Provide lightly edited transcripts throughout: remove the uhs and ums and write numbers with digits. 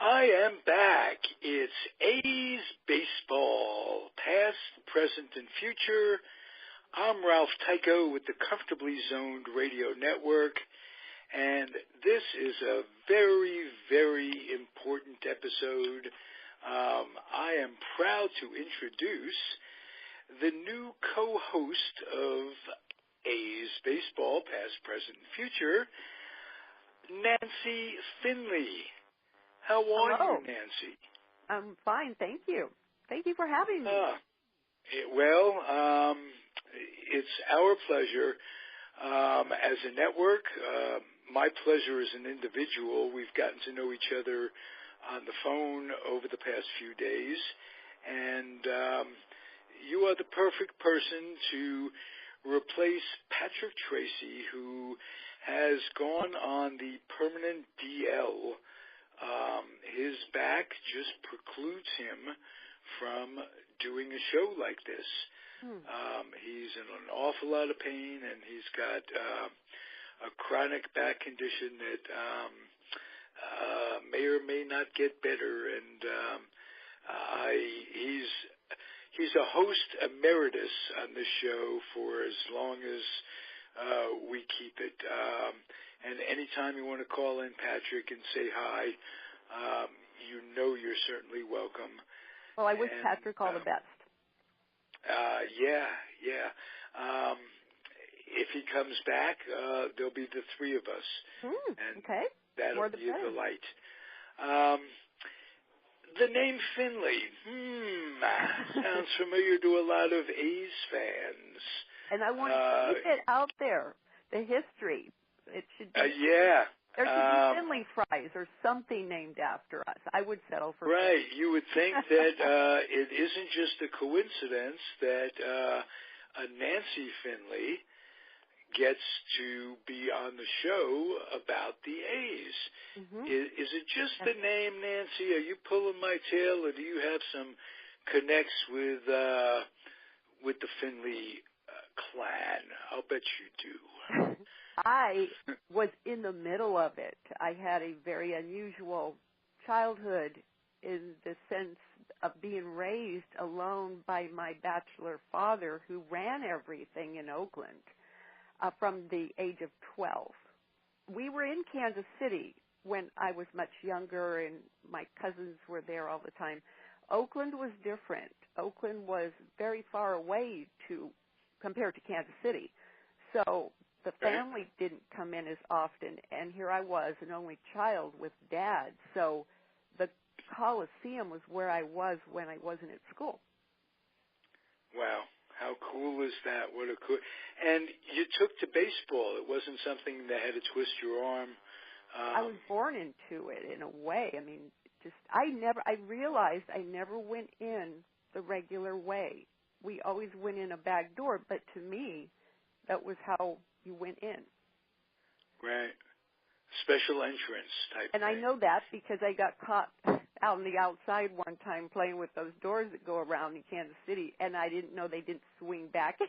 I am back. It's A's Baseball, past, present, and future. I'm Ralph Tycho with the Comfortably Zoned Radio Network, and this is a very, very important episode. I am proud to introduce the new co-host of A's Baseball, past, present, and future, Nancy Finley. How are Hello. you, Nancy? I'm fine, thank you. Thank you for having me. It's our pleasure. As a network, my pleasure as an individual. We've gotten to know each other on the phone over the past few days, and you are the perfect person to replace Patrick Tracy, who has gone on the permanent DL. His back just precludes him from doing a show like this. He's in an awful lot of pain, and he's got a chronic back condition that may or may not get better. And he's a host emeritus on this show for as long as we keep it. And anytime you want to call in, Patrick, and say hi, you know you're certainly welcome. Well, I wish Patrick all the best. Yeah. If he comes back, there'll be the three of us. And okay. That'll be a delight. The name Finley, sounds familiar to a lot of A's fans. And I want to keep it out there, the history. It should be. Yeah. There should be Finley fries or something named after us. I would settle for right. Finley. You would think that it isn't just a coincidence that Nancy Finley gets to be on the show about the A's. Is it just the name, Nancy? Are you pulling my tail, or do you have some connects with the Finley clan? I'll bet you do. I was in the middle of it. I had a very unusual childhood in the sense of being raised alone by my bachelor father, who ran everything in Oakland from the age of 12. We were in Kansas City when I was much younger, and my cousins were there all the time. Oakland was different. Oakland was very far away compared to Kansas City. So the family didn't come in as often, and here I was, an only child with Dad. So the Coliseum was where I was when I wasn't at school. Wow. How cool is that? What a cool... And you took to baseball. It wasn't something that had to twist your arm. I was born into it in a way. I mean, I realized I never went in the regular way. We always went in a back door, but to me, that was how you went in. Right. Special entrance type and thing. I know that because I got caught out on the outside one time playing with those doors that go around in Kansas City, and I didn't know they didn't swing back.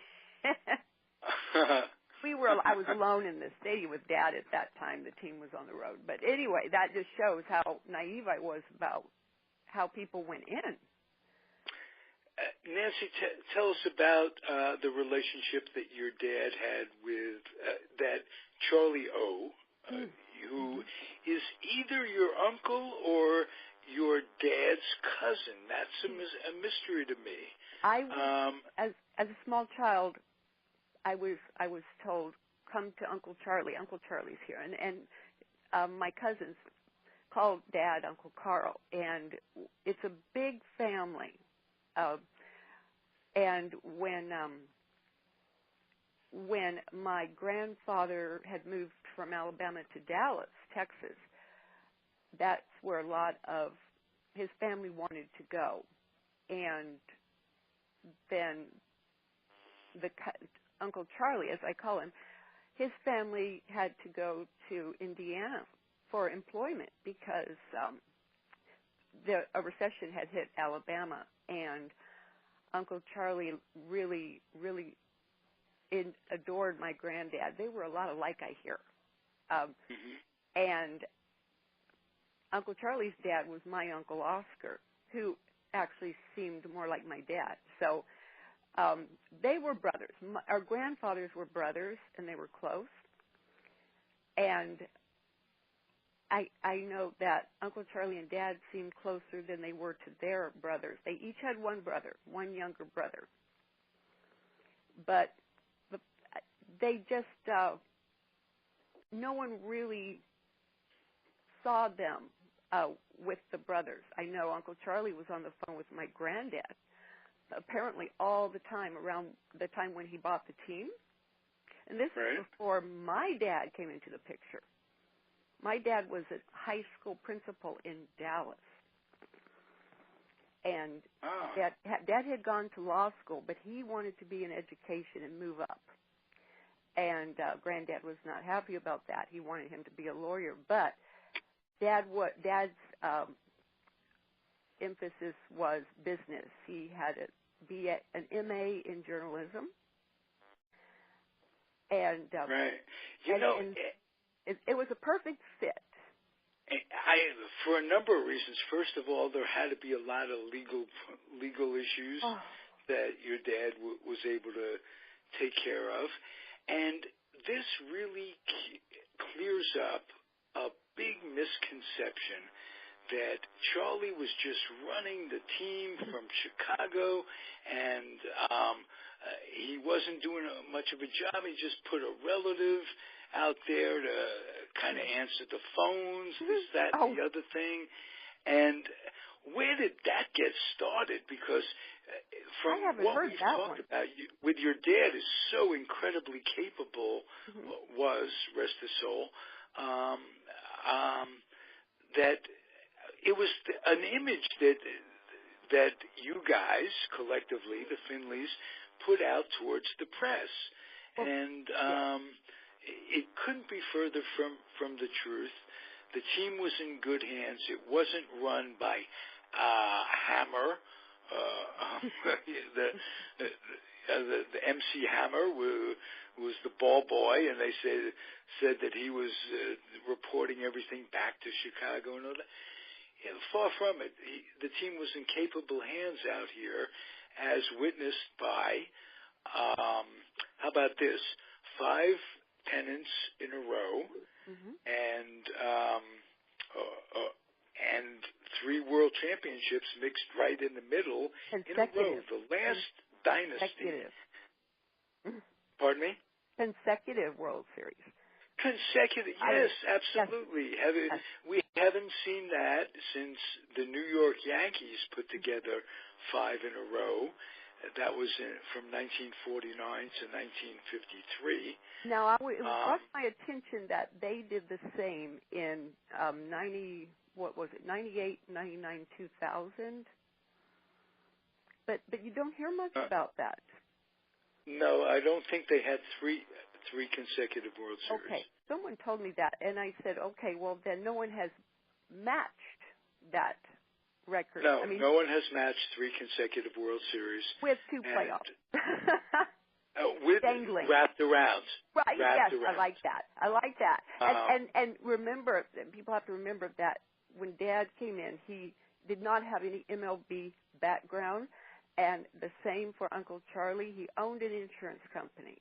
I was alone in the stadium with Dad at that time. The team was on the road. But anyway, that just shows how naive I was about how people went in. Nancy, tell us about the relationship that your dad had with that Charlie O., who is either your uncle or your dad's cousin. That's a mystery to me. As a small child, I was told, come to Uncle Charlie. Uncle Charlie's here, and my cousins called Dad Uncle Carl, and it's a big family. And when my grandfather had moved from Alabama to Dallas, Texas, that's where a lot of his family wanted to go. And then Uncle Charlie, as I call him, his family had to go to Indiana for employment because a recession had hit Alabama, and Uncle Charlie really, really adored my granddad. They were a lot alike, I hear. And Uncle Charlie's dad was my Uncle Oscar, who actually seemed more like my dad. So they were brothers. Our grandfathers were brothers, and they were close. And I know that Uncle Charlie and Dad seemed closer than they were to their brothers. They each had one brother, one younger brother. But they just, no one really saw them with the brothers. I know Uncle Charlie was on the phone with my granddad, apparently all the time around the time when he bought the team. And this is before my dad came into the picture. My dad was a high school principal in Dallas. And Dad had gone to law school, but he wanted to be in education and move up. And Granddad was not happy about that. He wanted him to be a lawyer. But Dad's emphasis was business. He had an MA in journalism. And it was a perfect fit. For a number of reasons. First of all, there had to be a lot of legal issues that your dad was able to take care of, and this really clears up a big misconception that Charlie was just running the team from Chicago, and he wasn't doing much of a job. He just put a relative out there to kind of answer the phones, this, that, and the other thing. And where did that get started? Because from what we've talked about with your dad is so incredibly capable, was, rest his soul, that it was an image that you guys, collectively, the Finleys, put out towards the press. And it couldn't be further from the truth. The team was in good hands. It wasn't run by Hammer. The MC Hammer was the ball boy, and they said that he was reporting everything back to Chicago and all that. Far from it. The team was in capable hands out here, as witnessed by, how about this, 5 pennants in a row, and 3 world championships mixed right in the middle in a row. The last dynasty. Pardon me? Consecutive World Series. Consecutive, yes, absolutely. Yes. We haven't seen that since the New York Yankees put together 5 in a row. That was from 1949 to 1953. Now, it brought my attention that they did the same in 98, 99, 2000. But you don't hear much about that. No, I don't think they had three consecutive World Series. Okay, someone told me that, and I said, okay, well, then no one has matched that record. No, no one has matched 3 consecutive World Series. With 2 playoffs. With dangling. Wrapped around. Right, wrapped yes, around. I like that. And remember, people have to remember that when Dad came in, he did not have any MLB background, and the same for Uncle Charlie. He owned an insurance company.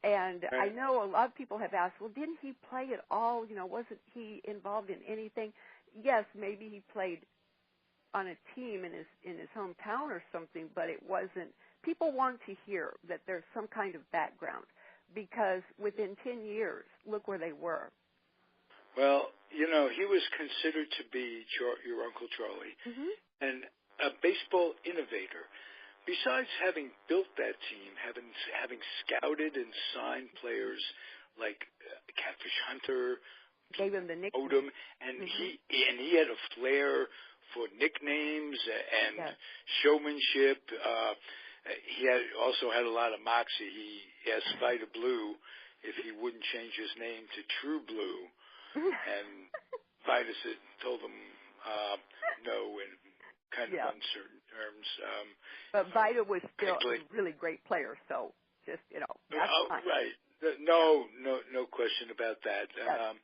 And I know a lot of people have asked, well, didn't he play at all? Wasn't he involved in anything? Yes, maybe he played on a team in his hometown or something, but it wasn't. People want to hear that there's some kind of background, because within 10 years, look where they were. Well, he was considered to be your Uncle Charlie, and a baseball innovator. Besides having built that team, having scouted and signed players like Catfish Hunter, gave him the nickname. Odom, and he had a flair for nicknames and showmanship. He also had a lot of moxie. He asked Spider Blue if he wouldn't change his name to True Blue, and Spider told him no in kind of uncertain terms. But Vida was still a really great player, so just, that's fine. Right. No question about that. Yes.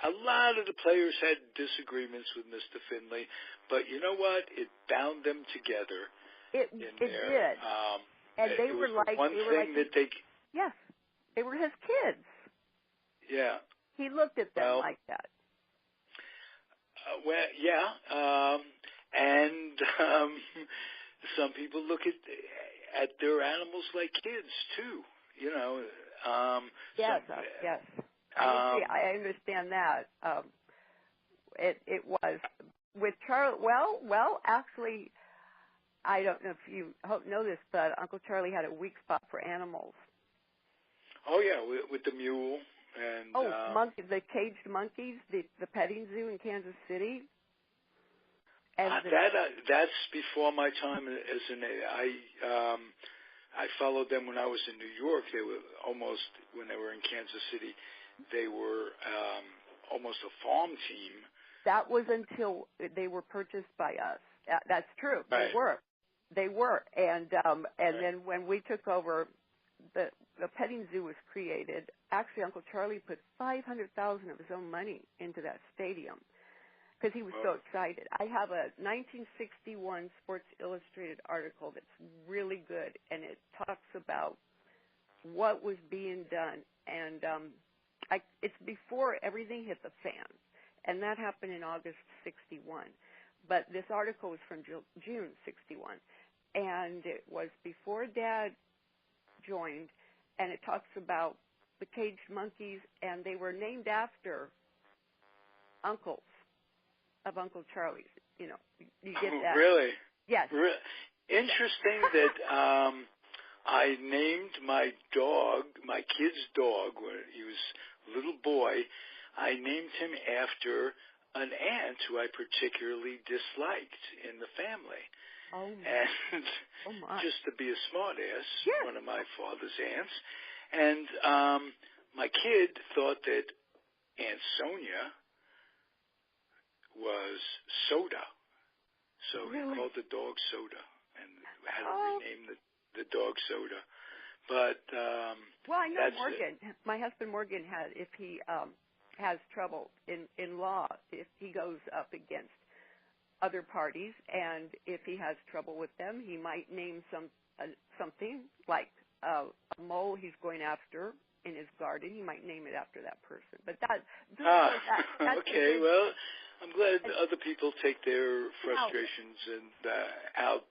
a lot of the players had disagreements with Mr. Finley, but you know what? It bound them together. It did. And they were like one thing that they. Yes, they were his kids. Yeah. He looked at them like that. Well, yeah, and some people look at their animals like kids too. You know. Yes. Yes. I understand that. It was with Charlie. Well, actually, I don't know if you know this, but Uncle Charlie had a weak spot for animals. Oh yeah, with the mule and the caged monkeys, the petting zoo in Kansas City. And that's before my time as an I followed them when I was in New York. They were almost, when they were in Kansas City, they were almost a farm team. That was until they were purchased by us. That's true. Right. They were. And then when we took over, the petting zoo was created. Actually, Uncle Charlie put $500,000 of his own money into that stadium because he was so excited. I have a 1961 Sports Illustrated article that's really good, and it talks about what was being done. And it's before everything hit the fan, and that happened in August 61. But this article was from June 61, and it was before Dad joined, and it talks about the caged monkeys, and they were named after uncles of Uncle Charlie's. You know, you get that. Really? Yes. Interesting that I named my dog, my kid's dog, when he was a little boy, I named him after an aunt who I particularly disliked in the family. Oh, and my. Just to be a smartass, yes. One of my father's aunts. And my kid thought that Aunt Sonia was Soda. So really? He called the dog Soda and had to rename the dog Soda. But well, I know Morgan. My husband Morgan if he has trouble in law, if he goes up against other parties, and if he has trouble with them, he might name something like a mole he's going after in his garden. He might name it after that person. But that's okay. Well, I'm glad other people take their frustrations and out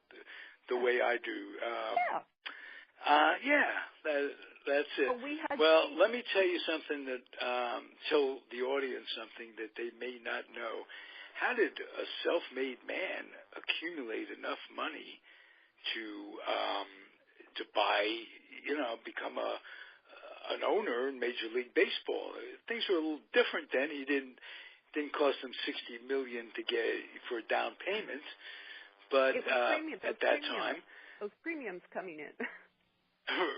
the way I do. That's it. Well, let me tell you something that tell the audience something that they may not know. How did a self-made man accumulate enough money to buy, become an owner in Major League Baseball? Things were a little different then. He didn't cost him $60 million to get for a down payment, but at that time, those premiums coming in.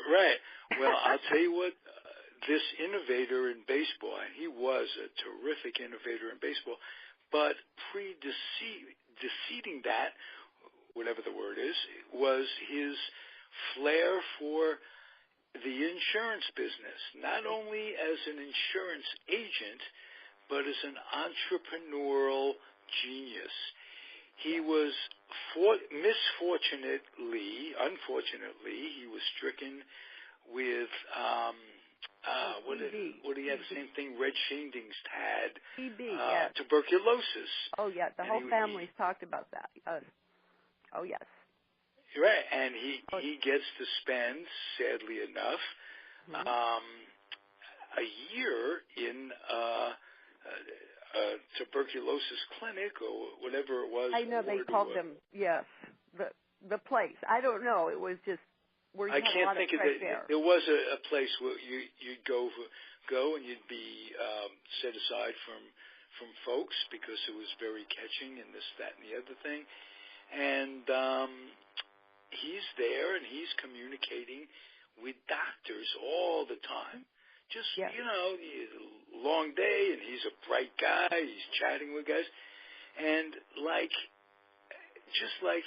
Right. Well, I'll tell you what. This innovator in baseball, and he was a terrific innovator in baseball, but preceding that, whatever the word is, was his flair for the insurance business, not only as an insurance agent, but as an entrepreneurial genius. He was, unfortunately, he was stricken with what he had, the same thing Red Shadings had, TB, yes. Tuberculosis. Oh, yeah, the whole family's talked about that. Oh, yes. Right, and he gets to spend, sadly enough, a year in a tuberculosis clinic or whatever it was. I know they called them, yes, the place. I don't know. It was just where you had a lot of fresh air. There was a place where you'd go and you'd be set aside from folks because it was very catching and this, that, and the other thing. And he's there and he's communicating with doctors all the time. Just, long day, and he's a bright guy. He's chatting with guys. And just like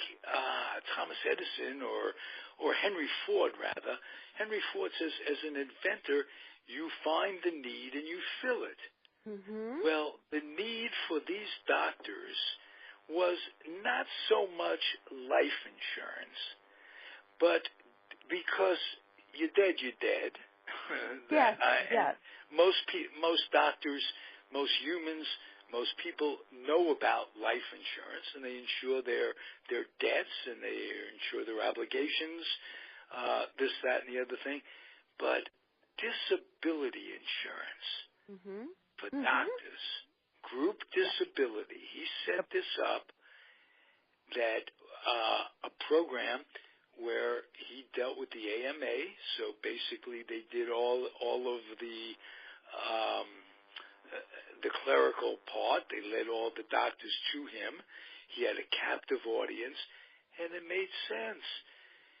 Thomas Edison or Henry Ford, rather, Henry Ford says, as an inventor, you find the need and you fill it. Mm-hmm. Well, the need for these doctors was not so much life insurance, but because you're dead, you're dead. Yes, yes. Most doctors, most humans, most people know about life insurance, and they insure their debts and they insure their obligations, this, that, and the other thing. But disability insurance for doctors, group disability, he set this up, that a program where he dealt with the AMA. So basically, they did all of the clerical part. They led all the doctors to him. He had a captive audience, and it made sense.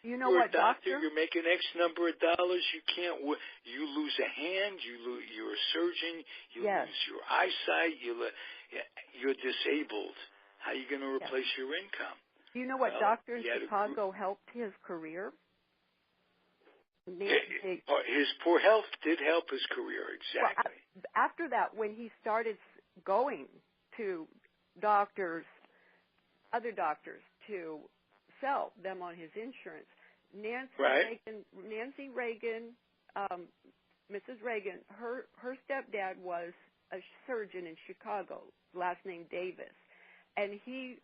You know You're what, a doctor, doctor? you're making X number of dollars. You can't. You lose a hand. You're a surgeon. You lose your eyesight. You're disabled. How are you going to replace your income? Do you know what doctor in Chicago helped his career? His poor health did help his career, exactly. Well, after that, when he started going to other doctors, to sell them on his insurance, Nancy Reagan, Mrs. Reagan, her stepdad was a surgeon in Chicago, last name Davis, and he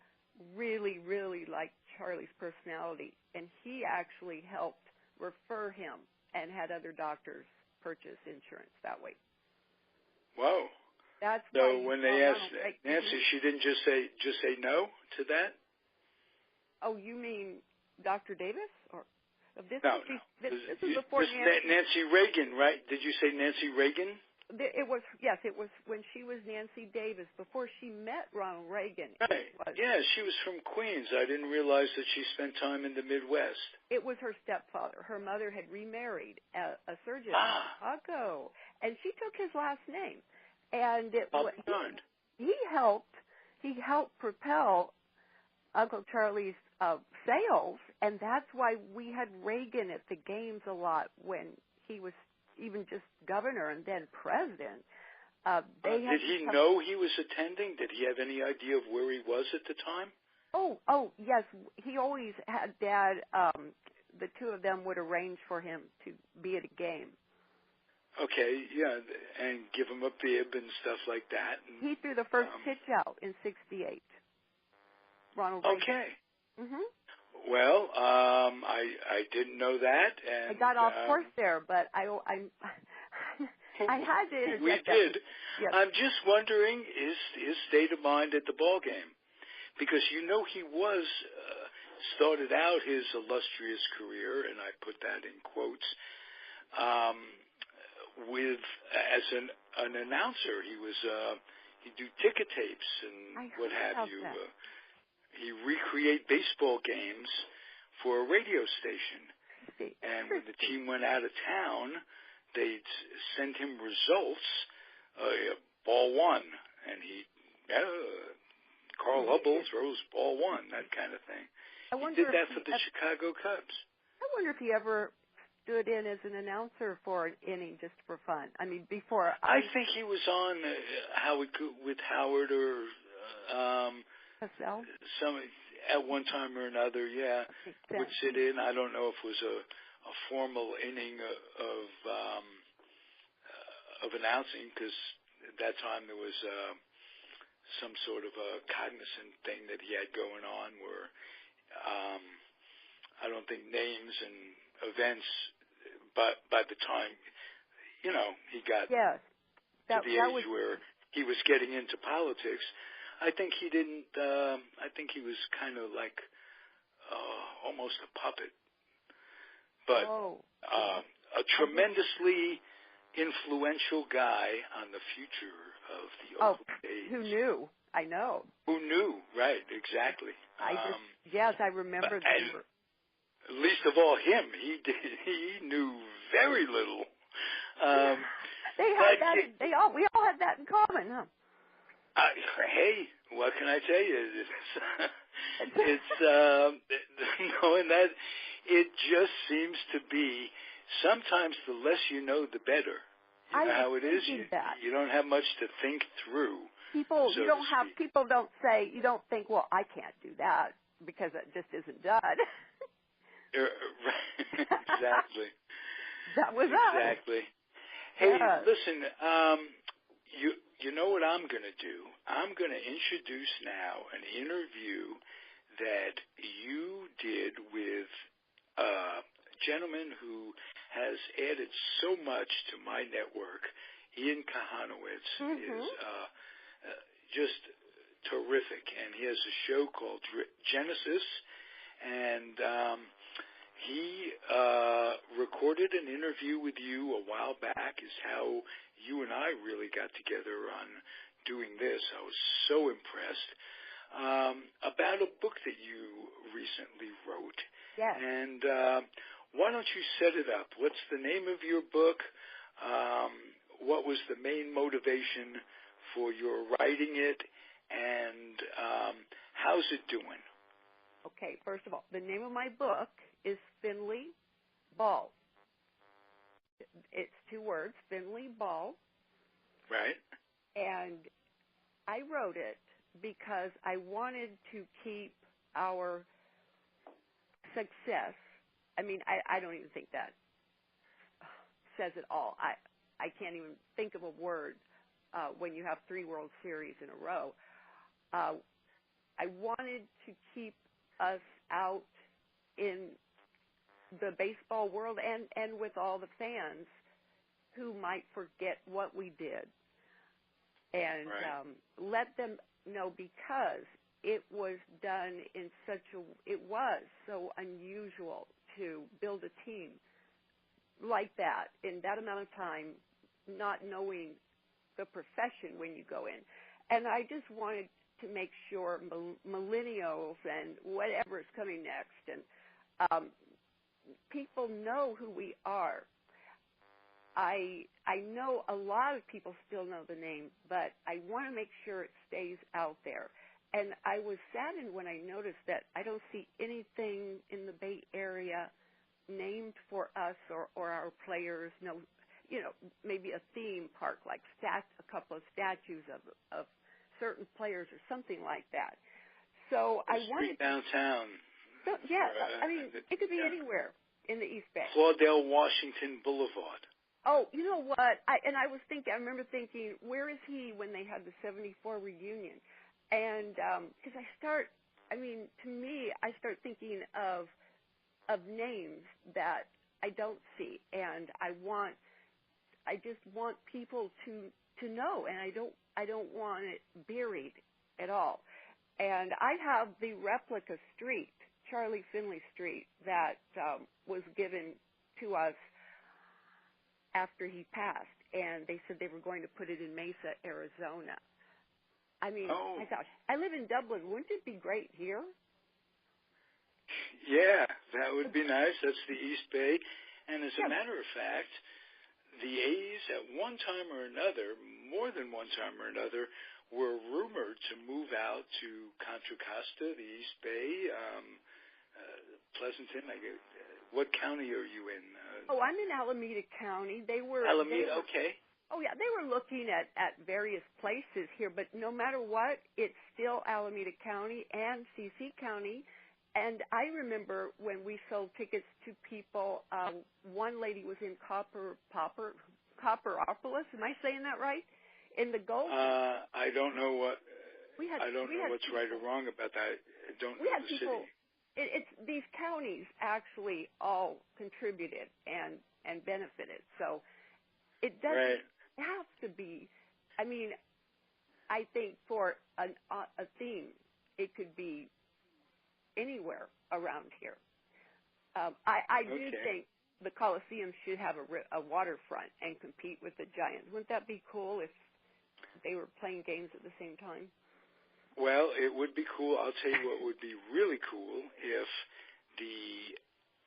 really, really liked Charlie's personality, and he actually helped refer him and had other doctors purchase insurance that way. Whoa. That's so when they asked Nancy, she didn't just say no to that? Oh, you mean Dr. Davis? Or this no. This is before Nancy Reagan, right? Did you say Nancy Reagan? It was when she was Nancy Davis, before she met Ronald Reagan. Right. Yeah, she was from Queens. I didn't realize that she spent time in the Midwest. It was her stepfather. Her mother had remarried a surgeon in Chicago, and she took his last name. And he helped propel Uncle Charlie's sales, and that's why we had Reagan at the games a lot when he was even just governor and then president. Did he know he was attending? Did he have any idea of where he was at the time? Oh, yes. He always had Dad. The two of them would arrange for him to be at a game. Okay, yeah, and give him a bib and stuff like that. And, he threw the first pitch out in '68. Ronald Reagan. Okay. Mhm. Well, I didn't know that, and I got off course there, but I had to interject. We did. Yes. I'm just wondering his state of mind at the ball game, because he was started out his illustrious career, and I put that in quotes, as an announcer. He'd do ticket tapes and what have you. He recreate baseball games for a radio station. And when the team went out of town, they'd send him results, ball one, and Carl Hubbell throws ball one, that kind of thing. He did that for the Chicago Cubs. I wonder if he ever stood in as an announcer for an inning just for fun. I mean, before. I think he was on with Howard or at one time or another, yeah, would sit in. I don't know if it was a formal inning of announcing, because at that time there was some sort of a cognizant thing that he had going on where I don't think names and events, but by the time, he got to the age where he was getting into politics, I think he didn't. I think he was kind of like almost a puppet, but a tremendously influential guy on the future of the Oakland A's. Who knew? I know. Who knew? Right? Exactly. I remember. And least of all him, he knew very little. We all had that in common, huh? Hey, what can I tell you? It's knowing that it just seems to be sometimes the less you know, the better. You know how it is. That. You don't have much to think through. People, you don't have. People don't say. You don't think, well, I can't do that because it just isn't done. Exactly. That was exactly. Hey, listen. You know what I'm going to do? I'm going to introduce now an interview that you did with a gentleman who has added so much to my network. Ian Kahanowitz is just terrific, and he has a show called Genesis, and he recorded an interview with you a while back, is how you and I really got together on doing this. I was so impressed. About a book that you recently wrote. Yes. And why don't you set it up? What's the name of your book? What was the main motivation for your writing it? And how's it doing? Okay, first of all, the name of my book is Finley Ball. It's 2 words, Finley Ball. Right. And I wrote it because I wanted to keep our success. I mean, I don't even think that says it all. I can't even think of a word when you have 3 World Series in a row. I wanted to keep us out in the baseball world and with all the fans who might forget what we did. And let them know, because it was done in it was so unusual to build a team like that in that amount of time, not knowing the profession when you go in. And I just wanted to make sure millennials and whatever is coming next and people know who we are. I know a lot of people still know the name, but I want to make sure it stays out there. And I was saddened when I noticed that I don't see anything in the Bay Area named for us or our players. No, maybe a theme park, like a couple of statues of certain players or something like that. So I wanted downtown. So, yeah, I mean, it could be anywhere in the East Bay. Claudel Washington Boulevard. Oh, you know what? I remember thinking, where is he when they had the 74 reunion? And because to me, I start thinking of names that I don't see, and I just want people to know, and I don't want it buried at all. And I have the replica street, Charlie Finley Street, that was given to us after he passed, and they said they were going to put it in Mesa, Arizona. I mean, my gosh, I live in Dublin. Wouldn't it be great here? Yeah, that would be nice. That's the East Bay. And as a matter of fact, the A's at one time or another, more than one time or another, were rumored to move out to Contra Costa, the East Bay, Pleasanton. What county are you in? I'm in Alameda County. Alameda, okay. Oh, yeah, they were looking at various places here, but no matter what, it's still Alameda County and CC County. And I remember when we sold tickets to people, one lady was in Copperopolis. Am I saying that right? In the Gulf? I don't know what. I don't know what's people, right or wrong about that. I don't know the people, city. It's these counties actually all contributed and benefited. So it doesn't have to be. I mean, I think for a theme, it could be anywhere around here. I do think the Coliseum should have a waterfront and compete with the Giants. Wouldn't that be cool if they were playing games at the same time? Well, it would be cool. I'll tell you what would be really cool if the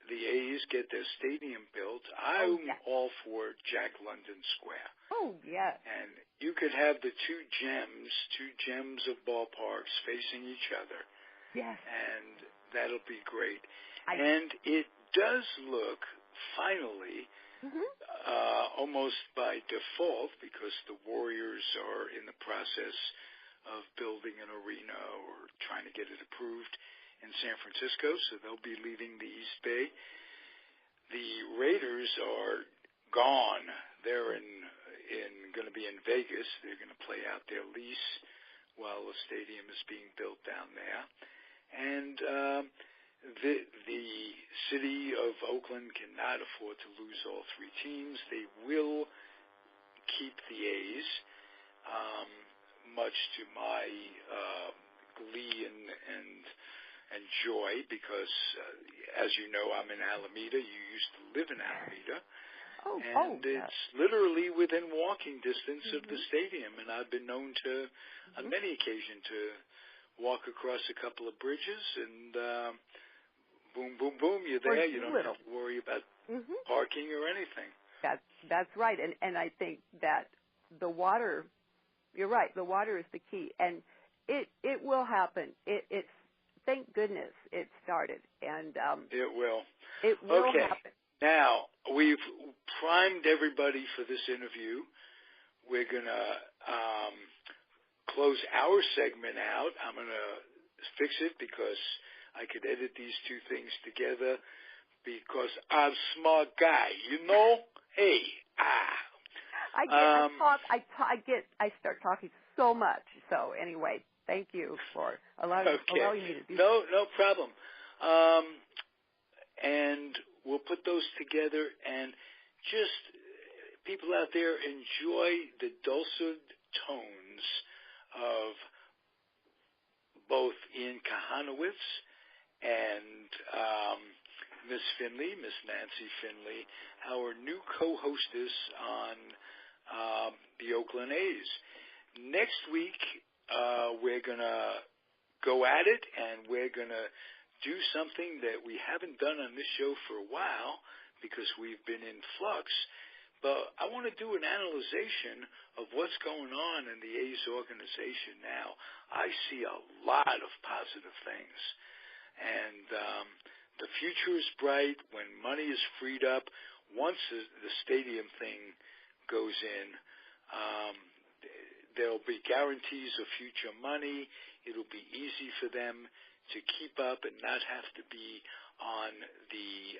A's get their stadium built. I'm all for Jack London Square. Oh, yes. And you could have the two gems of ballparks facing each other. Yes. And that'll be great. And it does look finally, almost by default, because the Warriors are in the process of building an arena or trying to get it approved in San Francisco, so they'll be leaving the East Bay. The Raiders are gone. They're going to be in Vegas. They're going to play out their lease while the stadium is being built down there. And the city of Oakland cannot afford to lose all three teams. They will keep the A's, much to my glee and joy, because, as you know, I'm in Alameda. You used to live in Alameda. It's literally within walking distance of the stadium, and I've been known to, on many occasions, to walk across a couple of bridges, and boom, boom, boom, you're there. You don't have to worry about parking or anything. That's right, and I think that the water, you're right, the water is the key, and it will happen. It's thank goodness it started, and it will. It will happen. Now, we've primed everybody for this interview. We're going to close our segment out. I'm going to fix it because I could edit these two things together because I'm a smart guy, you know? Hey, I start talking so much. So anyway, thank you for allowing me to do that. No problem. And we'll put those together, and just people out there enjoy the dulcet tones of both Ian Kahanowitz and Miss Finley, Miss Nancy Finley, our new co-hostess on the Oakland A's. Next week, we're going to go at it, and we're going to do something that we haven't done on this show for a while because we've been in flux, but I want to do an analyzation of what's going on in the A's organization now. I see a lot of positive things, and the future is bright when money is freed up. Once the stadium thing goes in, there'll be guarantees of future money. It'll be easy for them to keep up and not have to be on the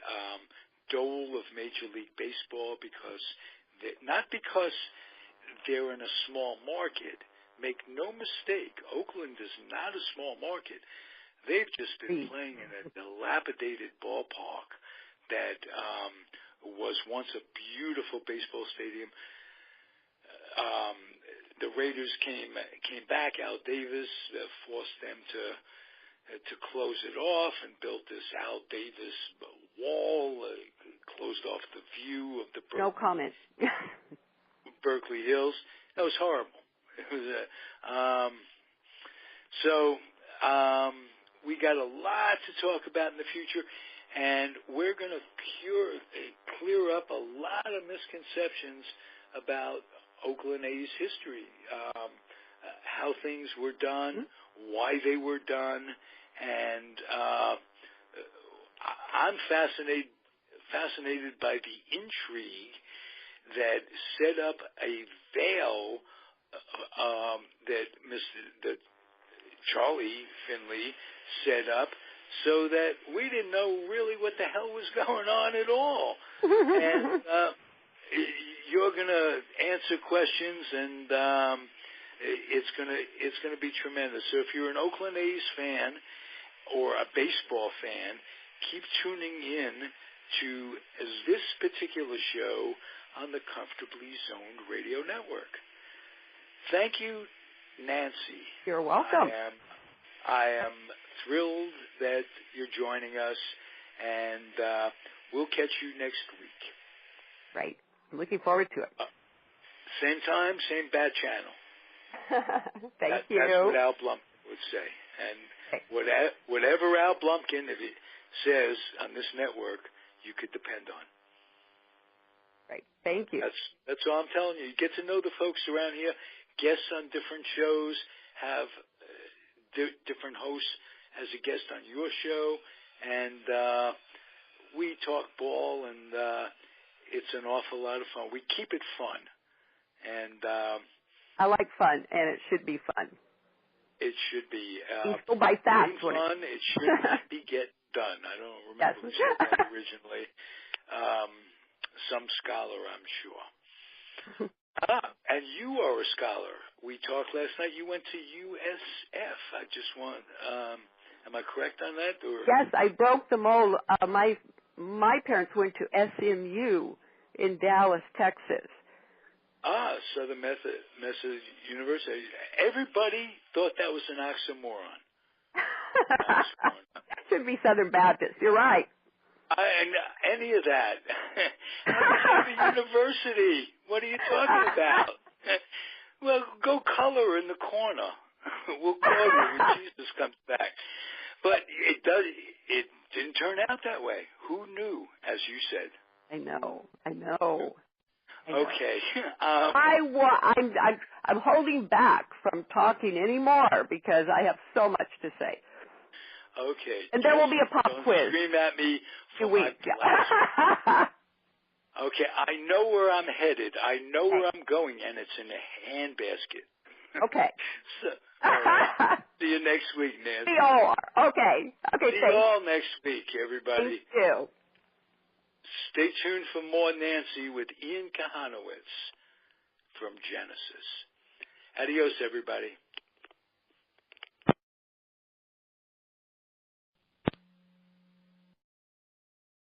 dole of Major League Baseball not because they're in a small market. Make no mistake, Oakland is not a small market. They've just been playing in a dilapidated ballpark that was once a beautiful baseball stadium. The Raiders came back. Al Davis forced them to close it off and built this Al Davis wall, closed off the view of the Berkeley Hills. That was horrible. It was we got a lot to talk about in the future, and we're going to clear up a lot of misconceptions about Oakland A's history, how things were done, why they were done, and I'm fascinated by the intrigue that set up a veil that Charlie Finley set up so that we didn't know really what the hell was going on at all. And you're going to answer questions, and it's going to be tremendous. So if you're an Oakland A's fan or a baseball fan, keep tuning in to this particular show on the Comfortably Zoned Radio Network. Thank you, Nancy. You're welcome. I am thrilled that you're joining us, and we'll catch you next week. Right. I'm looking forward to it. Same time, same bat channel. Thank you. That's what Al Blumpkin would say. And whatever Al Blumpkin says on this network, you could depend on. Right. Thank you. That's all I'm telling you. You get to know the folks around here. Guests on different shows have different hosts as a guest on your show, and we talk ball, and it's an awful lot of fun. We keep it fun, and I like fun, and it should be fun. It should be. Go by fast. Fun. It should be get done. I don't remember who said that originally. Some scholar, I'm sure. And you are a scholar. We talked last night. You went to USF. I just want. Am I correct on that? Or? Yes, I broke the mold. My parents went to SMU in Dallas, Texas. Southern Methodist University. Everybody thought that was an oxymoron. Should be Southern Baptist. You're right. And any of that. The university. What are you talking about? Well, go color in the corner. We'll call you when Jesus comes back. But it didn't turn out that way. Who knew, as you said? I know. Okay. I'm holding back from talking anymore because I have so much to say. Okay. And there will be a pop quiz. Scream at me for 2 my weeks. blast. Okay, I know where I'm headed. I know where I'm going, and it's in a handbasket. Okay. So, all right. See you next week, Nancy. See you all. Okay. See you all next week, everybody. Thank you. Stay tuned for more Nancy with Ian Kahanowitz from Genesis. Adios, everybody.